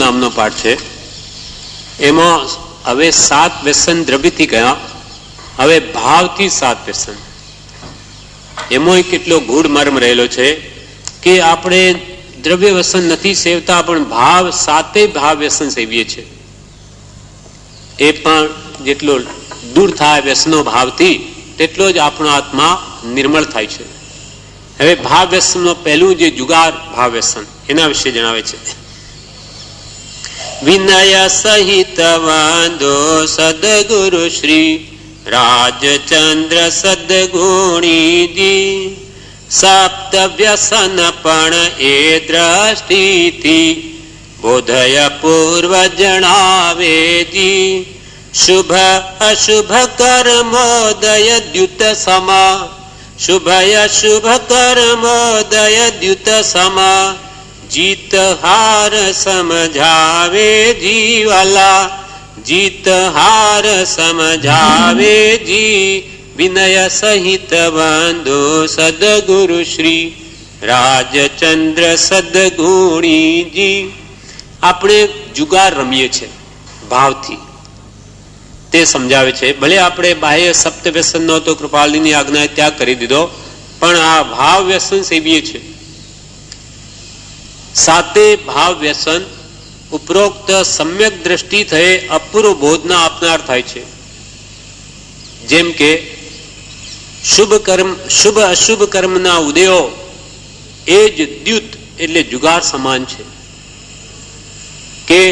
નામનો પાઠ છે. એમાં હવે 7 વ્યસન દ્રવ્યથી ગયા, હવે ભાવથી 7 વ્યસન. એમાં કેટલો ગૂઢ મર્મ રહેલો છે કે આપણે દ્રવ્ય વ્યસન નથી સેવતા, પણ ભાવ 7 ભાવ વ્યસન સેવીએ છીએ. એ પણ જેટલો દૂર થાય વ્યસનો ભાવથી તેટલો જ આપણો આત્મા નિર્મળ થાય છે. હવે ભાવ વ્યસનનું પહેલું જે જુગાર ભાવ વ્યસન, એના વિશે જણાવે છે. વિનય સહિત વાંધો સદગુરુ શ્રી રાજચંદ્ર સદગુણીજી, સપ્ત વ્યસન પણ એ દ્રષ્ટિથી બોધય પૂર્વ જણાવેજી. શુભ અશુભ કર્મોદય દ્યુત સમા, શુભ અશુભ કર્મોદય દ્યુત સમા, જીત હાર સમજાવે જીવાલા, જીત હાર સમજાવે જી. વિનય સહિત બંધો સદગુરુ શ્રી રાજચંદ્ર સદગુણીજી. આપણે જુગાર રમીએ છીએ ભાવથી, તે સમજાવે છે. ભલે આપણે બાહ્ય સપ્ત વ્યસનનો તો કૃપાલની આજ્ઞાએ ત્યાગ કરી દીધો, પણ આ ભાવ વ્યસન સેવીએ છીએ. 7 ભાવ વ્યસન ઉપરોક્ત સમ્યક દ્રષ્ટિ થયે અપૂર્વ બોધના આપનાર થાય છે. જેમ કે શુભ અશુભ કર્મના ઉદયો એ જ દ્યુત એટલે જુગાર સમાન છે, કે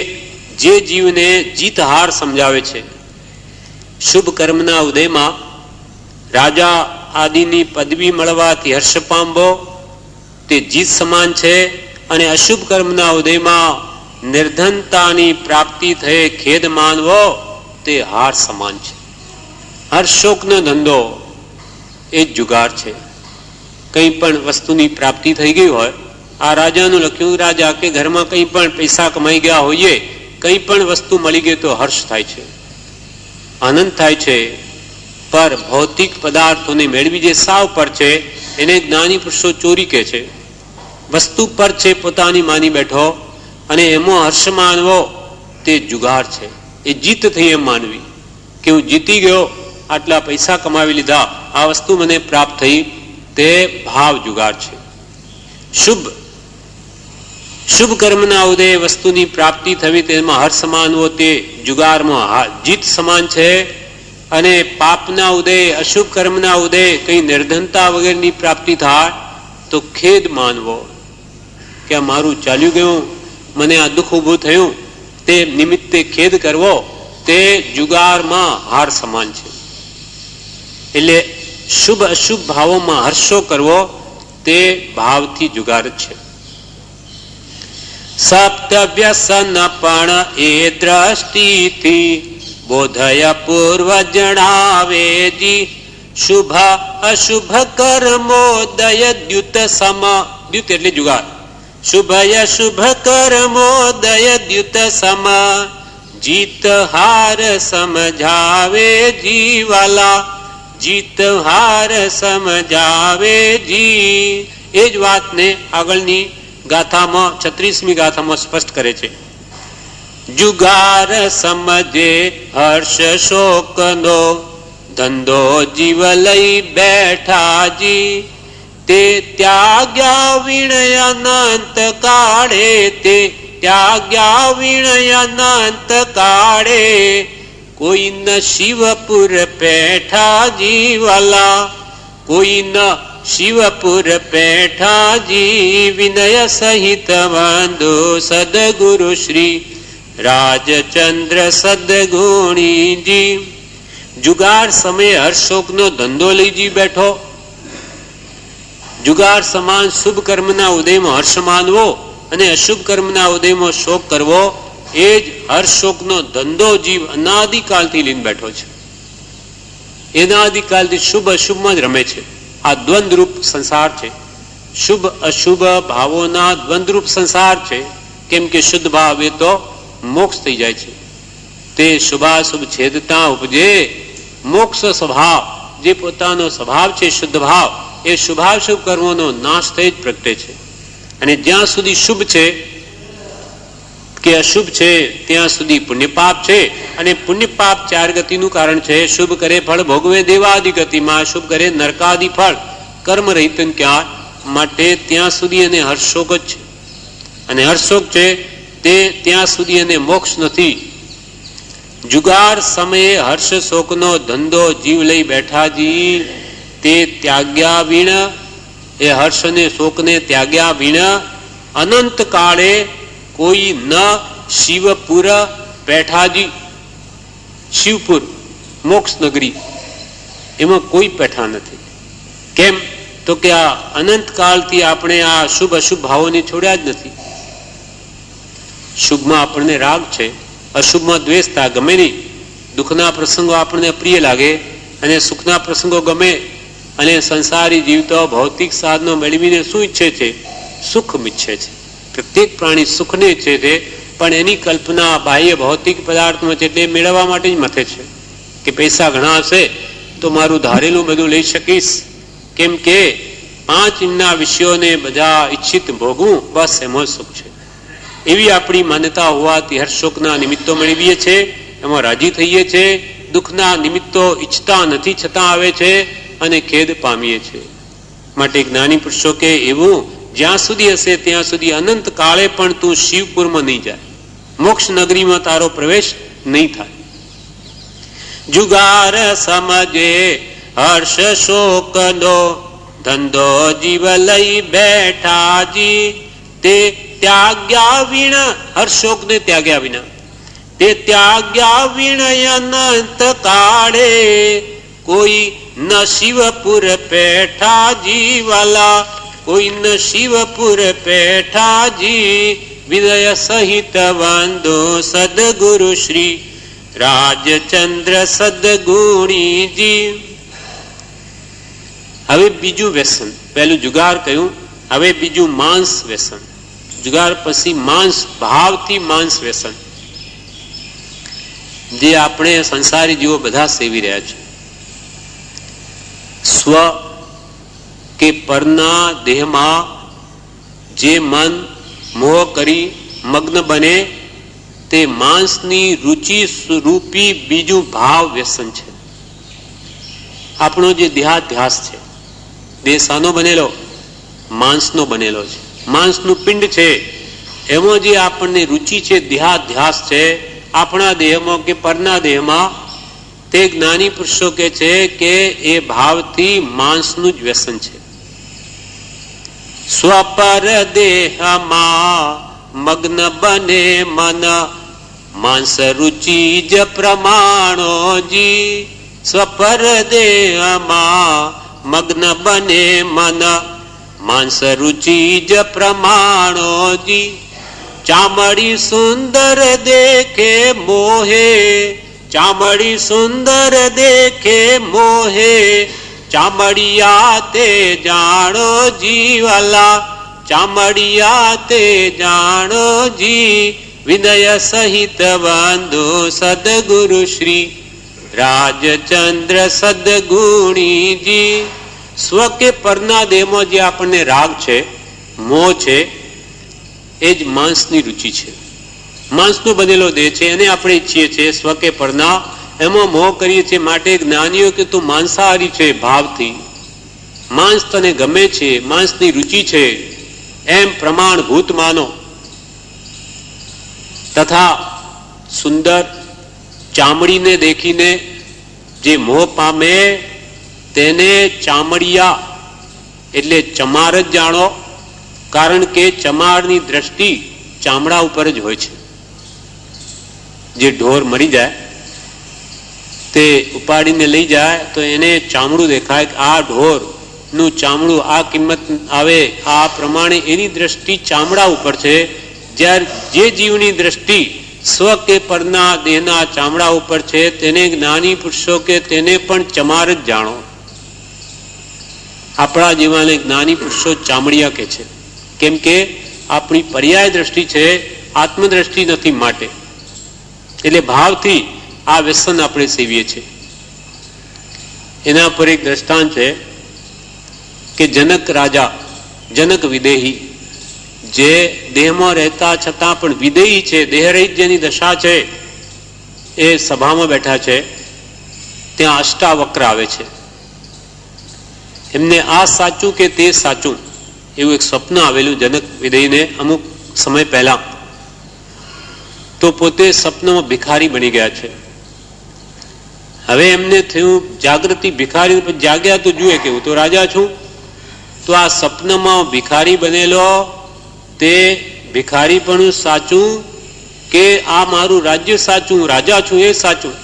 જે જીવને જીત હાર સમજાવે છે. શુભ કર્મના ઉદયમાં રાજા આદિની પદવી મળવાથી હર્ષ પામવો તે જીત સમાન છે, અને અશુભ કર્મના ઉદયમાં નિર્ધનતાની પ્રાપ્તિ થયે ખેદ માનવો તે હાર સમાન છે. હર્ષોકનો ધંધો એ જુગાર છે. કંઈ પણ વસ્તુની પ્રાપ્તિ થઈ ગઈ હોય, આ રાજાનું લખ્યું, રાજા કે ઘરમાં કંઈ પણ પૈસા કમાઈ ગયા હોઈએ, કંઈ પણ વસ્તુ મળી ગઈ તો હર્ષ થાય છે, આનંદ થાય છે. પર ભૌતિક પદાર્થોને મેળવી જે સાવ પર છે એને જ્ઞાની પુરુષો ચોરી કહે છે. વસ્તુ પર છે પોતાની માની બેઠો, અને એમાં હર્ષ માનવો તે જુગાર છે. એ જીત થઈ એમ માનવી કે હું જીતી ગયો, આટલા પૈસા કમાવી લીધા, આ વસ્તુ મને પ્રાપ્ત થઈ, તે ભાવ જુગાર છે. શુભ કર્મના ઉદય વસ્તુની પ્રાપ્તિ થવી, તેમાં હર્ષ માનવો તે જુગારમાં જીત સમાન છે. અને પાપના ઉદય અશુભ કર્મના ઉદય કઈ નિર્ધનતા વગેરેની પ્રાપ્તિ થાય તો ખેદ માનવો કે આ મારું ચાલ્યું ગયું, મને આ દુઃખ ઊભું થયું, તે નિમિત્તે ખેદ કરવો તે જુગારમાં હાર સમાન છે. એટલે શુભ અશુભ ભાવોમાં હર્ષો કરવો તે ભાવથી જુગાર છે. સપ્ત વ્યસન પણ એ દ્રષ્ટિથી બોધય પૂર્વ જણાવેજી. શુભ અશુભ કર્મોદય દ્યુત સમા, દ્યુત એટલે જુગાર. શુભ અશુભ કર્મોદય દ્યુત સમા, જીત હાર સમજાવે જીવાલા, જીત હાર સમજાવે જી. એ જ વાતને આગળની ગાથામાં 36મી ગાથામાં સ્પષ્ટ કરે છે. જુગાર સમજે હર્ષ શોકનો ધંધો જીવ લઈ બેઠાજી, તે ત્યાગ્યા વિણય અનંત કાળે, તે ત્યાગ્યા વિણય અનંત કાળે, કોઈ ન શિવપુર પેઠાજી વાલા, કોઈ ન શિવપુર પેઠાજી. વિનય સહિત બંધો સદગુરુ શ્રી રાજચંદ્ર સદગુણીજી. જુગાર સમયે હર્ષોકનો ધંધો લઈજી બેઠો. જુગાર સમાન શુભ કર્મના ઉદયમાં હર્ષ માનવો અને અશુભ કર્મના ઉદયમાં શોક કરવો, એ જ હર્ષોકનો ધંધો જીવ અનાદિકાલથી લઈને બેઠો છે. અનાદિકાલથી શુભ અશુભમાં જ રમે છે. આ દ્વંદ્વરૂપ સંસાર છે. શુભ અશુભ ભાવોના દ્વંદ્વરૂપ સંસાર છે. કેમ કે શુદ્ધ ભાવ એ તો મોક્ષ થઈ જાય છે. તે શુભાશુભ છેદતા ઉપજે મોક્ષ સ્વભાવ, જે પોતાનો સ્વભાવ છે શુદ્ધ ભાવ, એ શુભાશુભ કર્મોનો નાશ થઈ જ પ્રગટે છે. અને જ્યાં સુધી શુભ છે કે અશુભ છે ત્યાં સુધી પુણ્ય પાપ છે, અને પુણ્ય પાપ ચાર ગતિનું કારણ છે. શુભ કરે ફળ ભોગવે દેવાદિ ગતિમાં, અશુભ કરે નરકાદિ ફળ કર્મ રહિત ક્યાં માટે ત્યાં સુધી એને હર્ષોક જ છે. અને હર્ષોક છે તે ત્યાં સુધી એને મોક્ષ નથી. જુગાર સમયે હર્ષ શોકનો ધંધો જીવ લઈ બેઠાજી, તે ત્યાગ્યા વીણ, એ હર્ષ ને શોકને ત્યાગ્યા વીણ અનંત કાળે કોઈ ન શિવપુર પેઠાજી. શિવપુર મોક્ષ નગરી, એમાં કોઈ પેઠા નથી. કેમ તો કે આ અનંત કાળથી આપણે આ શુભ અશુભ ભાવોને છોડ્યા જ નથી. શુભમાં આપણને રાગ છે, અશુભમાં દ્વેષતા ગમે નહીં. દુઃખના પ્રસંગો આપણને પ્રિય લાગે અને સુખના પ્રસંગો ગમે. અને સંસારી જીવતો ભૌતિક સાધનો મેળવીને શું ઈચ્છે છે? સુખ ઈચ્છે છે. પ્રત્યેક પ્રાણી સુખને ઈચ્છે છે, પણ એની કલ્પના બાહ્ય ભૌતિક પદાર્થમાં છે એટલે મેળવવા માટે જ મથે છે કે પૈસા ઘણા હશે તો મારું ધારેલું બધું લઈ શકીશ. કેમ કે 5 ઇંચના વિષયોને બધા ઈચ્છિત ભોગવું, બસ એમાં સુખ છે. એવી આપણી માન્યતા હોવાથી હર્ષોકના નિમિત્તો મેળવીએ છીએ, એમાં રાજી થઈએ છીએ. દુઃખના નિમિત્તો ઈચ્છતા નથી છતાં આવે છે અને ખેદ પામીએ છીએ. માટે જ્ઞાની પુરુષો કે એવું જ્યાં સુધી હશે ત્યાં સુધી અનંત કાળે પણ તું શિવપુરમાં નહીં જાય, મોક્ષ નગરીમાં તારો પ્રવેશ નહીં થાય. જુગાર સમજે હર્ષ શોકનો ધંધો જીવ લઈ બેઠાજી, તે ત્યાગ્યા વીણ, હર્ષોક ને ત્યાગ્યા વિના, તે ત્યાગ્યા વીણ અનંત કાળે કોઈ ન શિવપુર પેઠાજી વાલા, કોઈ ન શિવપુર પેઠાજી. વિદય સહિત વંદો સદગુરુ શ્રી રાજચંદ્ર સદગુણીજી. હવે બીજું વ્યસન, પહેલું જુગાર કહ્યું, હવે બીજું માંસ વ્યસન. જુગાર પછી માંસ, ભાવથી માંસ વ્યસન, જે આપણે સંસારી જીવો બધા સેવી રહ્યા છે. સ્વ કે પરના દેહમાં જે મન મોહ કરી મગ્ન બને તે માંસની રુચિ સ્વરૂપી બીજું ભાવ વ્યસન છે. આપણો જે દેહાધ્યાસ છે, દેહ શાનો બનેલો? માંસનો બનેલો છે. માંસનું પિંડ છે, એમાં જે આપણને રુચિ છે, દેહાધ્યાસ છે આપણા દેહમાં કે પરના દેહમાં, તે જ્ઞાની પુરુષો કે છે કે એ ભાવથી માંસનું જ વ્યસન છે. સ્વપર દેહમાં મગ્ન બને મન, માંસ રુચિ જ પ્રમાણોજી. સ્વપર દેહમાં મગ્ન બને મન, માંસ રુચિ જ પ્રમાણોજી. ચામડી સુંદર દેખે મોહે, ચામડી સુંદર દેખે મોહે, ચામડિયા તે જાણો જીવાલા, ચામડિયા તે જાણો જી. વિનય સહિત વંદો સદગુરુ શ્રી રાજચંદ્ર સદગુણીજી. સ્વ કે પરના દેહમાં જે આપણને રાગ છે, મોહ છે, એ જ માંસની રુચિ છે. માંસનો બનેલો દેહ છે, એને આપણે ઈચ્છીએ છીએ. સ્વ કે પરના એમાં મોહ કરીએ છીએ. માટે જ્ઞાનીઓ કે તું માંસાહારી છે ભાવથી, માંસ તને ગમે છે, માંસની રુચિ છે, એમ પ્રમાણભૂત માનો. તથા સુંદર ચામડીને દેખીને જે મોહ પામે તેને ચામડિયા એટલે ચમાર જ જાણો. કારણ કે ચમારની દ્રષ્ટિ ચામડા ઉપર જ હોય છે. જે ઢોર મરી જાય તે ઉપાડીને લઈ જાય તો એને ચામડું દેખાય કે આ ઢોરનું ચામડું આ કિંમત આવે, આ પ્રમાણે એની દ્રષ્ટિ ચામડા ઉપર છે. જ્યારે જે જીવની દ્રષ્ટિ સ્વ કે પરના દેહના ચામડા ઉપર છે તેને જ્ઞાની પુરુષો કે તેને પણ ચમાર જ જાણો. આપણા જીવાને જ્ઞાની પુરુષો ચામડિયા કે છે. કેમ કે આપણી પર્યાય દ્રષ્ટિ છે, આત્મદ્રષ્ટિ નથી. માટે એટલે ભાવથી આ વ્યસન આપણે સેવીએ છીએ. એના પર એક દ્રષ્ટાંત છે કે જનક રાજા, જનક વિદેહી, જે દેહમાં રહેતા છતાં પણ વિદેયી છે, દેહરહિત જેની દશા છે, એ સભામાં બેઠા છે. ત્યાં અષ્ટાવક્ર આવે છે. એમને આ સાચું કે તે સાચું એવું એક સ્વપ્ન આવેલું જનક વિદેયને અમુક સમય પહેલા. તો પોતે સ્વપ્નમાં ભિખારી બની ગયા છે. હવે એમને થયું જાગૃતિ, ભિખારી જાગ્યા તો જુએ કે હું તો રાજા છું. તો આ સ્વપ્નમાં ભિખારી બનેલો તે ભિખારી પણ સાચું કે આ મારું રાજ્ય સાચું, રાજા છું એ સાચું?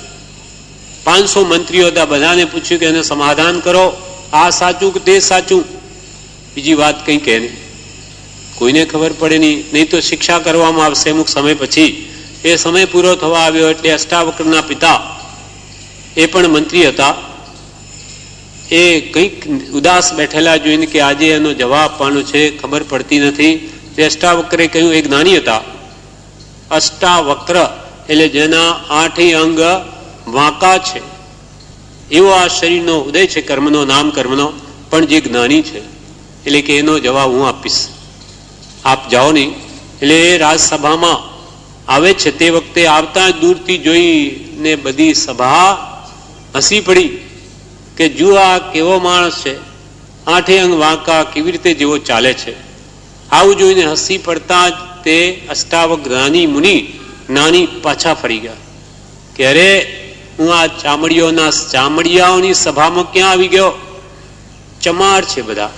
500 મંત્રીઓ હતા, બધાને પૂછ્યું કે એને સમાધાન કરો, આ સાચું કે તે સાચું? બીજી વાત કંઈ કહે નહીં, કોઈને ખબર પડે નહીં. નહીં તો શિક્ષા કરવામાં આવશે અમુક સમય પછી. એ સમય પૂરો થવા આવ્યો એટલે અષ્ટાવક્રના પિતા, એ પણ મંત્રી હતા, એ કંઈક ઉદાસ બેઠેલા જોઈને કે આજે એનો જવાબ આપવાનો છે, ખબર પડતી નથી. તે અષ્ટાવક્રે કહ્યું, એક જ્ઞાની હતા. અષ્ટાવક્ર એટલે જેના 8 અંગ વાંકા છે, એવો આ શરીરનો ઉદય છે, કર્મનો, નામ કર્મનો, પણ જે જ્ઞાની છે, એટલે કે એનો જવાબ હું આપીશ, આપ જાઓ નહીં. એટલે એ રાજસભામાં આવે છે. તે વખતે આવતા દૂરથી જોઈને બધી સભા હસી પડી કે જુઓ આ કેવો માણસ છે, 8 અંગ વાંકા, કેવી રીતે જેવો ચાલે છે. આવું જોઈને હસી પડતા જ તે અષ્ટાવક્ર જ્ઞાની મુનિ નાની પાછા ફરી ગયા કે અરે હું આ ચામડિયાઓની સભામાં ક્યાં આવી ગયો? ચમાર છે બધા,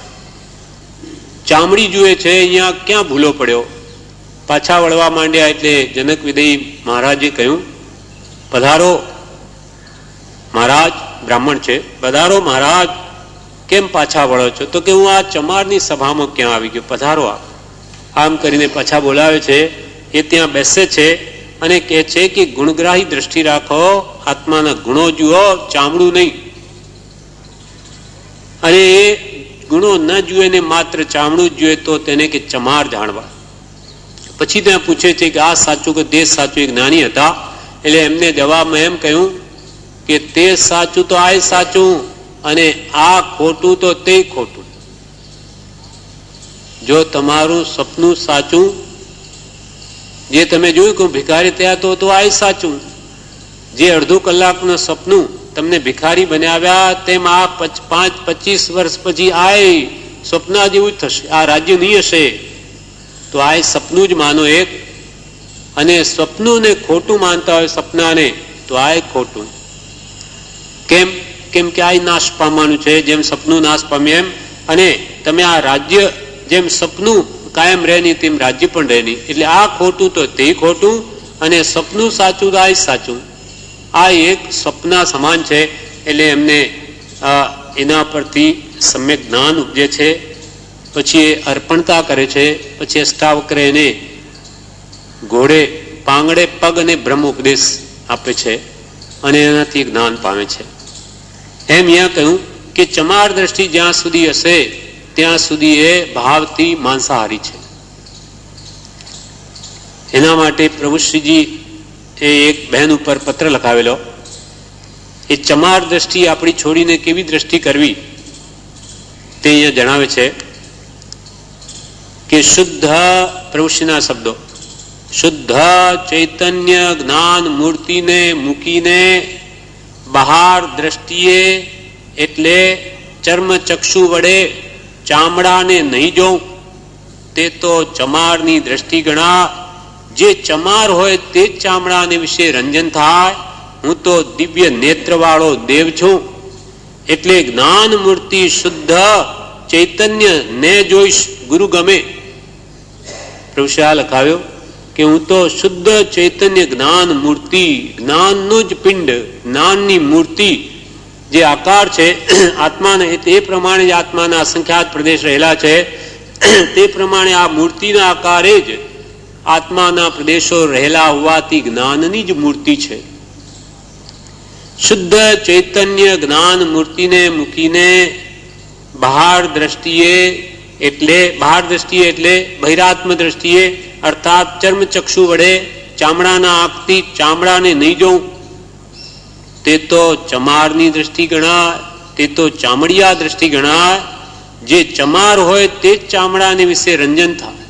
ચામડી જુએ છે, અહીંયા ક્યાં ભૂલો પડ્યો? પાછા વળવા માંડ્યા એટલે જનક વિદેય મહારાજે કહ્યું, પધારો મહારાજ, બ્રાહ્મણ છે, પધારો મહારાજ, કેમ પાછા વળો છો? તો કે હું આ ચમારની સભામાં ક્યાં આવી ગયો, પધારો. આમ કરીને પાછા બોલાવે છે. એ ત્યાં બેસે છે અને કહે છે કે ગુણગ્રાહી દ્રષ્ટિ રાખો, આત્માના ગુણો જુઓ, ચામડું નહીં. અને એ ગુણો ન જુએ ને માત્ર ચામડું જ જોઈએ તો તેને કે ચમાર જાણવા. પછી ત્યાં પૂછે છે કે આ સાચું કે તે સાચું? એક જ્ઞાની હતા, એટલે એમને જવાબમાં એમ કહ્યું કે તે સાચું તો આ સાચું, અને આ ખોટું તો તે ખોટું. જો તમારું સપનું સાચું, જે તમે જોયું કે ભિખારી થયા તો આ સાચું. જે અડધો કલાકનું સપનું તમને ભિખારી બનાવ્યા, તેમ આ 5-25 વર્ષ પછી આ સ્વપ્ના જેવું જ થશે, આ રાજ્ય નહીં હશે. તો આ સપનું જ માનો એક, અને સ્વપ્નુંને ખોટું માનતા હોય સપનાને, તો આ ખોટું. કેમ કે આ નાશ પામવાનું છે, જેમ સપનું નાશ પામે એમ. અને તમે આ રાજ્ય જેમ સપનું કાયમ રહે નહીં તેમ રાજ્ય પણ રહે નહીં. એટલે આ ખોટું તો તે ખોટું, અને સપનું સાચું તો આ સાચું. આ એક સ્વપ્ના સમાન છે. એટલે એમને એના પરથી સમ્યક જ્ઞાન ઉપજે છે. પછી એ અર્પણતા કરે છે. પછી અષ્ટાવક્ર એને ઘોડે પાંગડે પગ અને બ્રહ્મ ઉપદેશ આપે છે, અને એનાથી જ્ઞાન પામે છે. એમ અહીંયા કહ્યું કે ચમાર દ્રષ્ટિ જ્યાં સુધી હશે ત્યાં સુધી એ ભાવથી માંસાહારી છે. એના માટે પ્રભુશ્રીજી એ એક બહેન ઉપર પત્ર લખાવેલો. એ ચમાર દ્રષ્ટિ આપણી છોડીને કેવી દ્રષ્ટિ કરવી તે અહીંયા જણાવે છે કે શુદ્ધ, પ્રભુશ્રીના શબ્દો, શુદ્ધ ચૈતન્ય જ્ઞાન મૂર્તિને મૂકીને બહાર દ્રષ્ટિએ એટલે ચર્મ ચક્ષુ વડે ચામડાને નહીં જોઉં, તે તો ચમારની દ્રષ્ટિ ગણા. જે ચમાર હોય તે જ ચામડાને વિશે રંજન થાય. હું તો દિવ્ય નેત્રવાળો દેવ છું, એટલે જ્ઞાન મૂર્તિ શુદ્ધ ચૈતન્ય ને જોઈશ ગુરુ ગમે. પ્રભુશ્રી લખાવ્યો કે હું તો શુદ્ધ ચૈતન્ય જ્ઞાન મૂર્તિ, જ્ઞાનનું જ પિંડ, જ્ઞાનની મૂર્તિ જે આકાર છે આત્માને, તે પ્રમાણે જ આત્માના અસંખ્યાત પ્રદેશ રહેલા છે. તે પ્રમાણે આ મૂર્તિના આકારે જ આત્માના પ્રદેશો રહેલા હોવાથી જ્ઞાનની જ મૂર્તિ છે. શુદ્ધ ચૈતન્ય જ્ઞાન મૂર્તિને મૂકીને બહાર દ્રષ્ટિએ એટલે બહિરાત્મ દ્રષ્ટિએ અર્થાત ચર્મચક્ષુ વડે ચામડાના આંખથી ચામડાને નહીં જોઉં, તે તો ચમારની દ્રષ્ટિ ગણાય, તે તો ચામડિયા દ્રષ્ટિ ગણાય. જે ચમાર હોય તે જ ચામડાને વિશે રંજન થાય.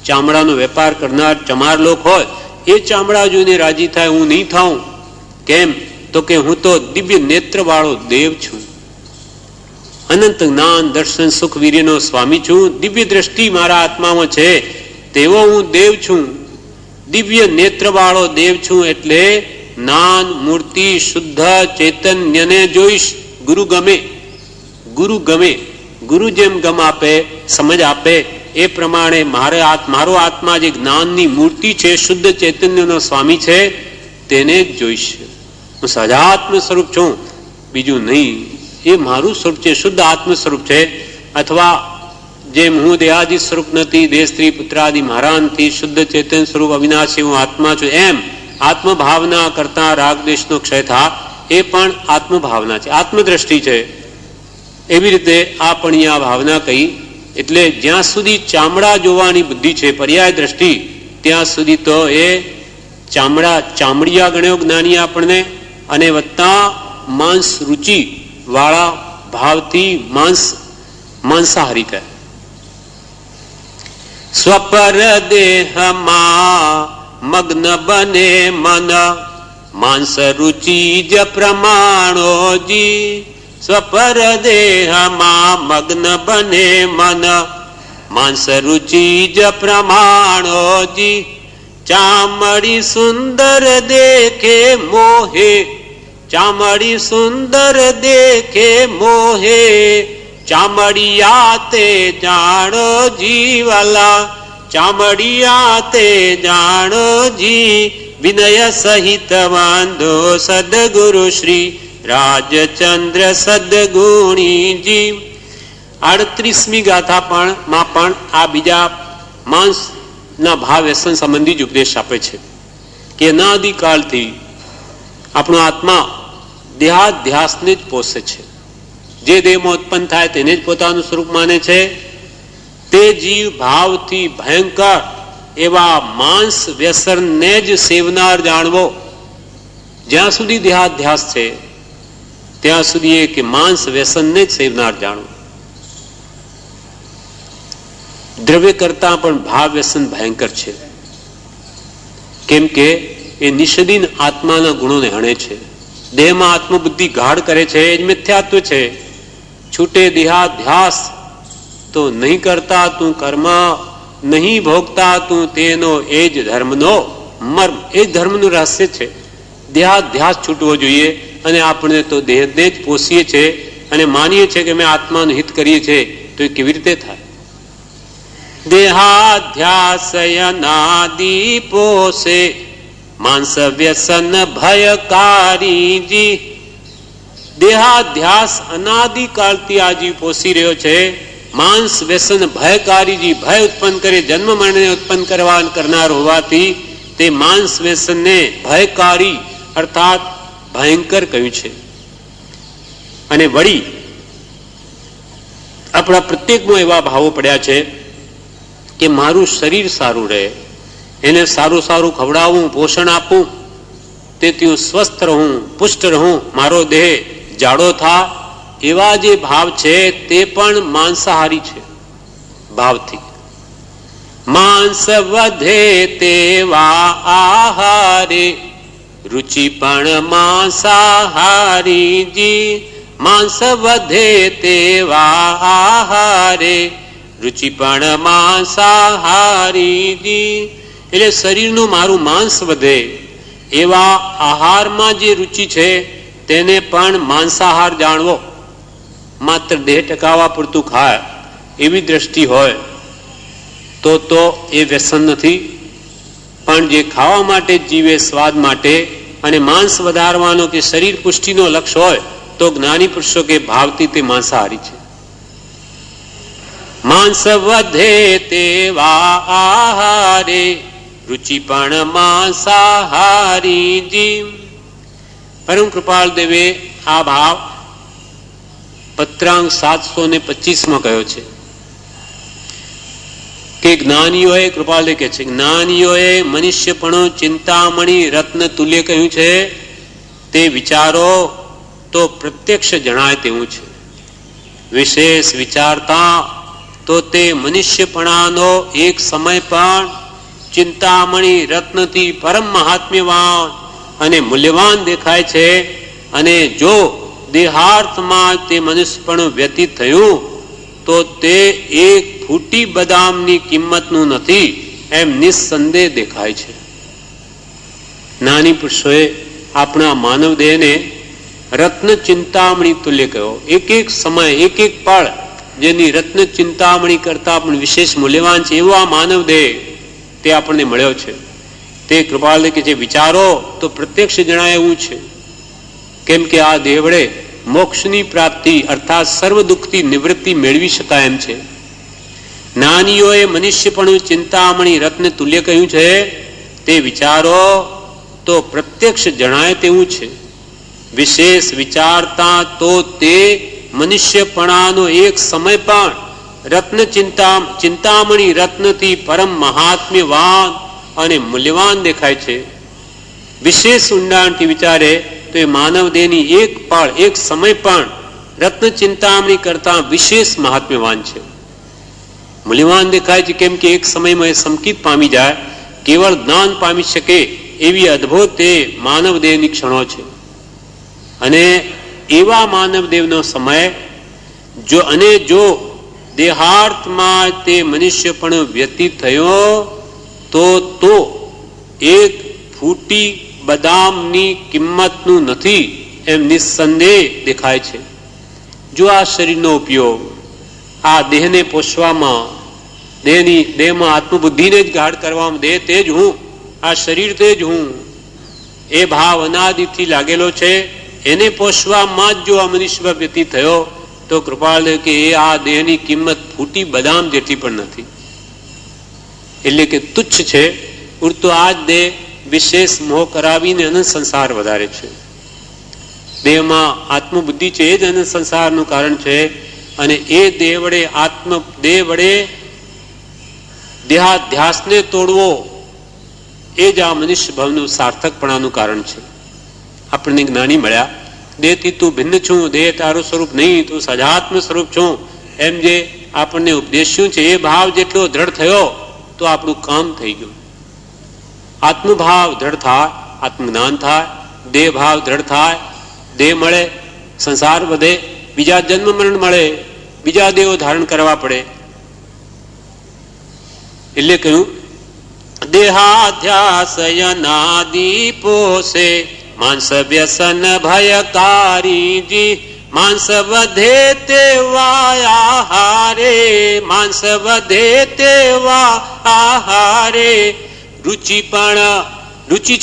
ચામડાનો વેપાર કરનાર ચમાર લોક હોય એ ચામડા જોઈને રાજી થાય, હું નહીં થાઉં. કેમ? તો કે હું તો દિવ્ય નેત્ર વાળો દેવ છું, અનંત જ્ઞાન દર્શન સુખ વીર્યનો સ્વામી છું, દિવ્ય દ્રષ્ટિ મારા આત્મામાં છે, તેવો હું દેવ છું, દિવ્ય નેત્ર વાળો દેવ છું. એટલે જ્ઞાન મૂર્તિ શુદ્ધ ચૈતન્યને જોઈશ. ગુરુ ગમે, ગુરુ ગમે, ગુરુ જેમ ગમ આપે, સમજ આપે એ પ્રમાણે મારો આત્મા જે જ્ઞાનની મૂર્તિ છે, શુદ્ધ ચૈતન્યનો સ્વામી છે, તેને જ જોઈશ. હું સહજાત્મ સ્વરૂપ છું, બીજું નહીં. એ મારું સ્વરૂપ છે, શુદ્ધ આત્મ સ્વરૂપ છે. અથવા જેમ હું દેહાદિ સ્વરૂપ નથી, દેહ સ્ત્રી પુત્રાદિ મારા નથી, શુદ્ધ ચેતન સ્વરૂપ અવિનાશી હું આત્મા છું, એમ આત્મભાવના કરતા રાગ દ્વેષનો ક્ષય થા, એ પણ આત્મભાવના છે, આત્મદ્રષ્ટિ છે. એવી રીતે આ પણ આ ભાવના કહી. એટલે જ્યાં સુધી ચામડા જોવાની બુદ્ધિ છે, પર્યાય દ્રષ્ટિ, ત્યાં સુધી તો એ ચામડિયા ગણ્યો જ્ઞાની આપણને, અને વત્તા માંસ રુચિ વાળા ભાવથી માંસાહારી કહે. સ્વપર દેહમાં મગ્ન બને મન, માંસ રુચિ જ પ્રમાણોજી. સ્વપર દેહમાં મગ્ન બને મન, માંસ રુચિ જ પ્રમાણોજી. ચામડી સુંદર દેખે મોહે, ચામડી સુંદર દેખે મોહે, ચામડિયા તે જાણો જીવલા, ચામડિયા તે જાણો જી. વિનય સહિત વાંધો સદગુરુ શ્રી રાજચંદ્ર સદગુણીજી. 38મી ગાથા પણ આ બીજા માંસના ભાવ વ્યસન સંબંધી જ ઉપદેશ આપે છે કે અનાદિકાળથી આપણો આત્મા દેહાધ્યાસને જ પોષે છે. જે દેહમાં ઉત્પન્ન થાય તેને જ પોતાનું સ્વરૂપ માને છે. તે જીવ ભાવથી ભયંકર એવા માંસ વ્યસનને જ સેવનાર જાણવો. જ્યાં સુધી દેહાધ્યાસ છે ત્યાં સુધી એ કે માંસ વ્યસનને જ સેવનાર જાણવું. દ્રવ્ય કરતા પણ ભાવ વ્યસન ભયંકર છે, કેમ કે એ નિષદીન આત્માના ગુણોને હણે છે, દેહમાં આત્મબુદ્ધિ ગાઢ કરે છે, એ જ મિથ્યાત્વ છે. છૂટે દેહાધ્યાસ તો નહીં કરતા તું કર્મ, નહીં ભોગતા તું તેનો, એ જ ધર્મનો મર્મ, એ જ ધર્મનું રહસ્ય છે. દેહાધ્યાસ છૂટવો જોઈએ. અને આપણે તો દેહને જ પોષીએ છીએ અને માનીએ છીએ કે અમે આત્માનું હિત કરીએ છીએ, તો એ કેવી રીતે થાય? દેહાધ્યાસયનાદિ પોષે માંસ વ્યસન ભયકારીજી. દેહાધ્યાસ અનાદિકાળથી આ જીવ પોષી રહ્યો છે. માંસ વ્યસન ભયકારીજી, ભય ઉત્પન્ન કરે, જન્મ મરણને ઉત્પન્ન કરનાર હોવાથી તે માંસ વ્યસનને ભયકારી અર્થાત ભયંકર કહ્યું છે. અને વળી આપણા પ્રત્યેકમાં એવા ભાવો પડ્યા છે કે મારું શરીર સારું રહે, એને સારું સારું ખવડાવું, પોષણ આપું, તેથી હું સ્વસ્થ રહું, પુષ્ટ રહું, મારો દેહ જાડો થા, એવા જે ભાવ છે તે પણ માંસાહારી છે ભાવથી. માંસ વધે તેવા આહારે, રુચિ પણ માંસાહારીજી. માંસ વધે તેવા આહારે, રુચિ પણ માંસાહારીજી. એટલે શરીરનું મારું માંસ વધે એવા આહારમાં જે રુચિ છે તેને પણ માંસાહાર જાણવો. માત્ર દેહ ટકાવવા પૂરતું ખાય એવી દ્રષ્ટિ હોય તો એ વ્યસન નથી. પણ જે ખાવા માટે જીવે, સ્વાદ માટે, અને માંસ વધારવાનો કે શરીર પુષ્ટિનો લક્ષ્ય હોય તો જ્ઞાની પુરુષો કે ભાવથી તે માંસાહારી છે. માંસ વધે તેવા આહારે, રુચિ પણ માંસાહારીજી. પરમ કૃપાળ દેવે આ ભાવ પત્રાંક 725 કહ્યો છે કે જ્ઞાનીઓએ, કૃપાલ કહે છે, જ્ઞાનીઓએ મનુષ્યપણું ચિંતામણી રત્ન તુલ્ય કહ્યું છે. તે વિચારો તો પ્રત્યક્ષ જણાય તેવું છે, વિશેષ વિચારતા તો તે મનુષ્યપણાનો એક સમય પણ ચિંતામણી રત્નથી પરમ મહાત્મ્યવાન અને મૂલ્યવાન દેખાય છે. અને જો દેહાર્થમાં તે મનુષ્યપણું વ્યતીત થયું તો તે એક ફૂટી બદામની કિંમતનું નથી એમ નિસ્સંદેહ દેખાય છે. જ્ઞાની પુરુષોએ આપણા માનવ દેહને રત્ન ચિંતામણી તુલ્ય કહ્યો. એક એક સમય, એક એક પળ જેની રત્ન ચિંતામણી કરતા પણ વિશેષ મૂલ્યવાન છે એવો આ માનવ દેહ તે આપણને મળ્યો છે. તે કૃપાળ કે જે વિચારો તો પ્રત્યક્ષ જણાય એવું છે. કેમ કે આ દેહ વડે મોક્ષની પ્રાપ્તિ અર્થાત સર્વ દુઃખથી નિવૃત્તિ મેળવી શકાય એમ છે. જ્ઞાનીઓએ મનુષ્યપણું ચિંતામણી રત્ન તુલ્ય કહ્યું છે. તે વિચારો તો પ્રત્યક્ષ જણાય તેવું છે. વિશેષ વિચારતા તો તે મનુષ્યપણાનો એક સમય પણ રત્ન ચિંતામણી રત્નથી પરમ મહાત્મ્યવાન અને મૂલ્યવાન દેખાય છે. વિશેષ ઊંડાણથી વિચારે તો એ માનવ દેહની એક પળ, એક સમય પણ રત્ન ચિંતામણી કરતા વિશેષ મહાત્મ્યવાન છે, મૂલ્યવાન દેખાય છે. કેમ કે એક સમયમાં એ સંકિત પામી જાય, કેવળ જ્ઞાન પામી શકે એવી અદ્ભુત તે માનવ દેહની ક્ષણો છે. અને એવા માનવ દેવનો સમય જો દેહાર્થમાં તે મનુષ્ય પણ વ્યતીત થયો તો એક ફૂટી બદામની કિંમતનું નથી એમ નિસ્સંદેહ દેખાય છે. જો આ શરીરનો ઉપયોગ આ દેહને પોષવામાં, દેહમાં આત્મબુદ્ધિને જ ગાઢ કરવામાં, દેહ તે જ હું, આ શરીર તે જ હું, એ ભાવ અનાદિથી લાગેલો છે, એને પોષવામાં જ જો આ મનુષ્ય વ્યતીત થયો તો કૃપાળ કે એ આ દેહની કિંમત ફૂટી બદામ જેટલી પણ નથી. એટલે કે તુચ્છ છે. ઉડતો આ જ દેહ વિશેષ મોહ કરાવીને અનંત સંસાર વધારે છે. દેહમાં આત્મબુદ્ધિ છે એ જ અનંત સંસારનું કારણ છે. અને એ દેહ વડે દેહાધ્યાસને તોડવો એ જ આ મનુષ્ય ભવનું સાર્થકપણાનું કારણ છે. આપણને જ્ઞાની મળ્યા, દેહથી તું ભિન્ન છું, દેહ તારું સ્વરૂપ નહીં, તું સજાત્મ સ્વરૂપ છું, એમ જે આપણને ઉપદેશ્યું છે એ ભાવ જેટલો દ્રઢ થયો તો આપણું કામ થઈ ગયું. આત્મભાવ દ્રઢ થાય, આત્મજ્ઞાન થાય, દેહ ભાવ દ્રઢ થાય, દેહ મળે, સંસાર વધે, બીજા જન્મ મરણ મળે, બીજા દેહો ધારણ કરવા પડે. એટલે કહ્યું દેહાધ્યાસયનાદિ પોષે માનસ વ્યસન ભયકારીજી, માનસ વધે તેવા આહારે, માનસ વધે તેવા આહારે, રુચિ